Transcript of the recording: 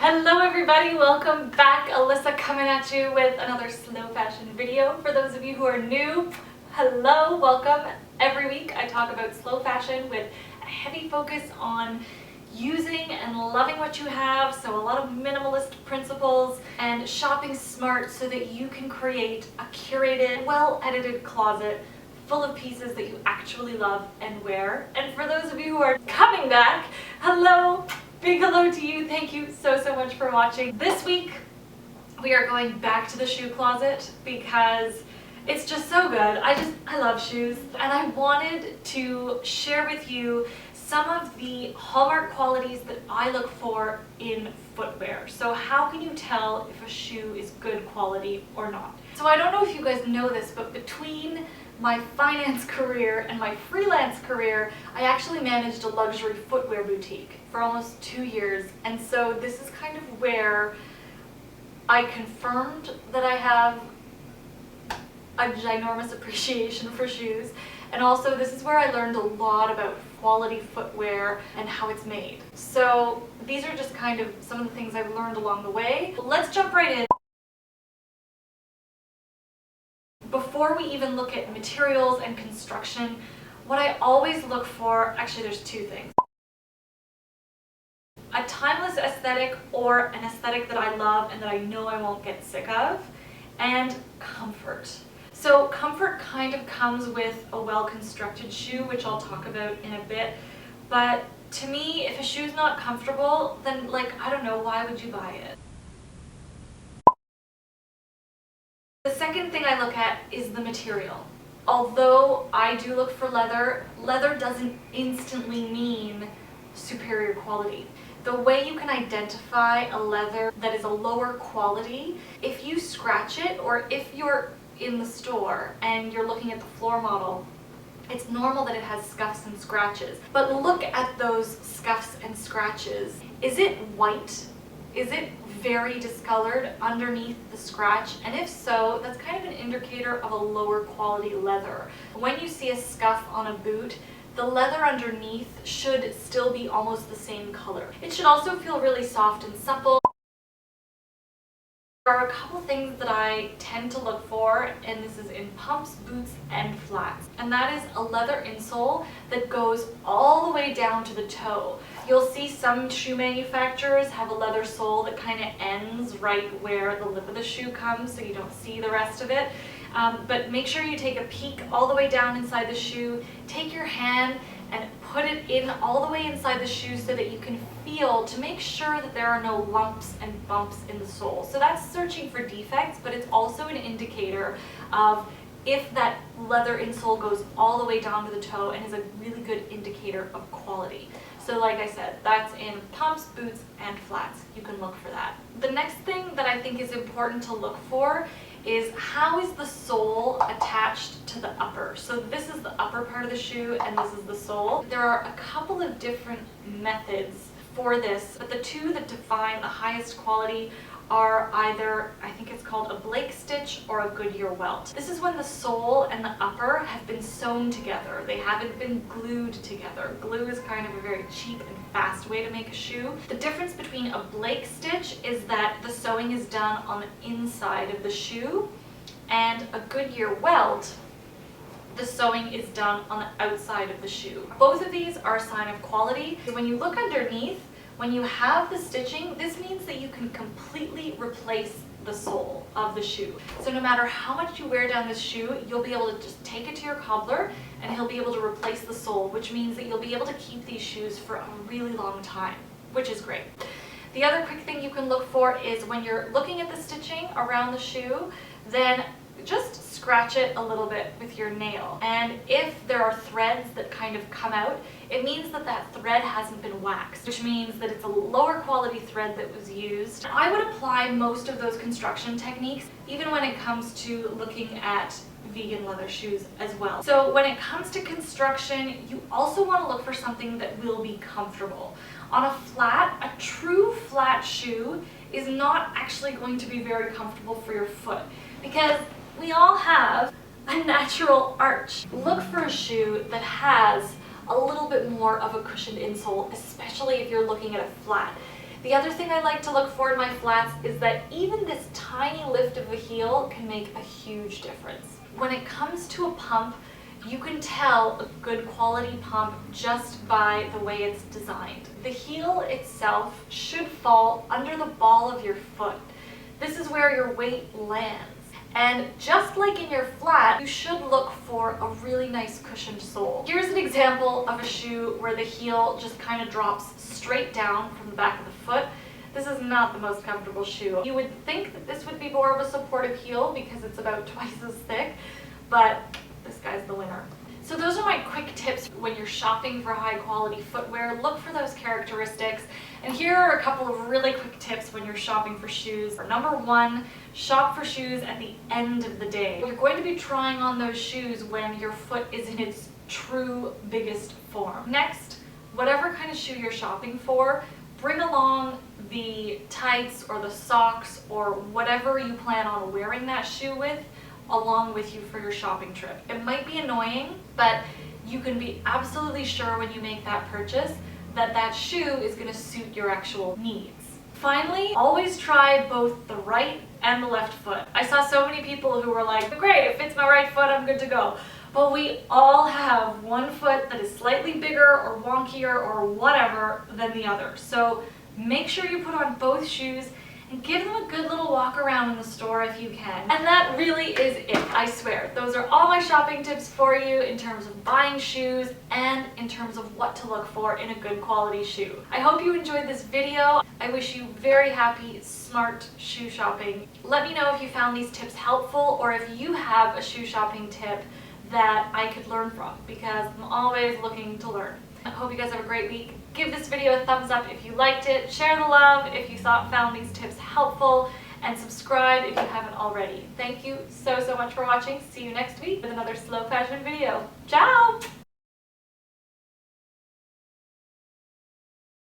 Hello everybody, welcome back. Alyssa coming at you with another slow fashion video. For those of you who are new, hello, welcome. Every week I talk about slow fashion with a heavy focus on using and loving what you have, so a lot of minimalist principles and shopping smart so that you can create a curated, well-edited closet full of pieces that you actually love and wear. And for those of you who are coming back, hello, big hello to you. Thank you so much for watching. This week we are going back to the shoe closet because it's just so good. I love shoes, and I wanted to share with you some of the hallmark qualities that I look for in footwear. So how can you tell if a shoe is good quality or not? So I don't know if you guys know this, but between my finance career and my freelance career, I actually managed a luxury footwear boutique for almost 2 years. And so this is kind of where I confirmed that I have a ginormous appreciation for shoes. And also this is where I learned a lot about quality footwear and how it's made. So these are just kind of some of the things I've learned along the way. Let's jump right in. Before we even look at materials and construction, what I always look for, actually there's two things. A timeless aesthetic, or an aesthetic that I love and that I know I won't get sick of, and comfort. So comfort kind of comes with a well-constructed shoe, which I'll talk about in a bit, but to me, if a shoe's not comfortable, then I don't know, why would you buy it? The second thing I look at is the material. Although I do look for leather, leather doesn't instantly mean superior quality. The way you can identify a leather that is a lower quality, if you scratch it, or if you're in the store and you're looking at the floor model, it's normal that it has scuffs and scratches. But look at those scuffs and scratches. Is it white? Is it very discolored underneath the scratch? And if so, that's kind of an indicator of a lower quality leather. When you see a scuff on a boot, the leather underneath should still be almost the same color. It should also feel really soft and supple. There are a couple things that I tend to look for, and this is in pumps, boots, and flats. And that is a leather insole that goes all the way down to the toe. You'll see some shoe manufacturers have a leather sole that kind of ends right where the lip of the shoe comes, so you don't see the rest of it. But make sure you take a peek all the way down inside the shoe. Take your hand and put it in all the way inside the shoe so that you can feel to make sure that there are no lumps and bumps in the sole. So that's searching for defects, but it's also an indicator of if that leather insole goes all the way down to the toe, and is a really good indicator of quality. So like I said, that's in pumps, boots, and flats. You can look for that. The next thing that I think is important to look for is how is the sole attached to the upper. So this is the upper part of the shoe and this is the sole. There are a couple of different methods for this, but the two that define the highest quality are either, I think it's called a Blake stitch or a Goodyear welt. This is when the sole and the upper have been sewn together. They haven't been glued together. Glue is kind of a very cheap and fast way to make a shoe. The difference between a Blake stitch is that the sewing is done on the inside of the shoe, and a Goodyear welt, the sewing is done on the outside of the shoe. Both of these are a sign of quality. When you look underneath, when you have the stitching, this means that you can completely replace the sole of the shoe. So no matter how much you wear down this shoe, you'll be able to just take it to your cobbler and he'll be able to replace the sole, which means that you'll be able to keep these shoes for a really long time, which is great. The other quick thing you can look for is when you're looking at the stitching around the shoe, then just scratch it a little bit with your nail. And if there are threads that kind of come out, it means that that thread hasn't been waxed, which means that it's a lower quality thread that was used. I would apply most of those construction techniques even when it comes to looking at vegan leather shoes as well. So when it comes to construction, you also want to look for something that will be comfortable. On a flat, a true flat shoe is not actually going to be very comfortable for your foot, because we all have a natural arch. Look for a shoe that has a little bit more of a cushioned insole, especially if you're looking at a flat. The other thing I like to look for in my flats is that even this tiny lift of a heel can make a huge difference. When it comes to a pump, you can tell a good quality pump just by the way it's designed. The heel itself should fall under the ball of your foot. This is where your weight lands. And just like in your flat, you should look for a really nice cushioned sole. Here's an example of a shoe where the heel just kind of drops straight down from the back of the foot. This is not the most comfortable shoe. You would think that this would be more of a supportive heel because it's about twice as thick, but this guy's the winner. So those are my quick tips when you're shopping for high quality footwear. Look for those characteristics. And here are a couple of really quick tips when you're shopping for shoes. Number one, shop for shoes at the end of the day. You're going to be trying on those shoes when your foot is in its true biggest form. Next, whatever kind of shoe you're shopping for, bring along the tights or the socks or whatever you plan on wearing that shoe with along with you for your shopping trip. It might be annoying, but you can be absolutely sure when you make that purchase that that shoe is going to suit your actual needs. Finally, always try both the right and the left foot. I saw so many people who were like, great, it fits my right foot, I'm good to go. But we all have one foot that is slightly bigger or wonkier or whatever than the other. So make sure you put on both shoes and give them a good little walk around in the store if you can. And that really is it, I swear. Those are all my shopping tips for you in terms of buying shoes and in terms of what to look for in a good quality shoe. I hope you enjoyed this video. I wish you very happy, smart shoe shopping. Let me know if you found these tips helpful or if you have a shoe shopping tip that I could learn from, because I'm always looking to learn. I hope you guys have a great week. Give this video a thumbs up if you liked it, share the love if you found these tips helpful, and subscribe if you haven't already. Thank you so much for watching. See you next week with another slow fashion video. Ciao!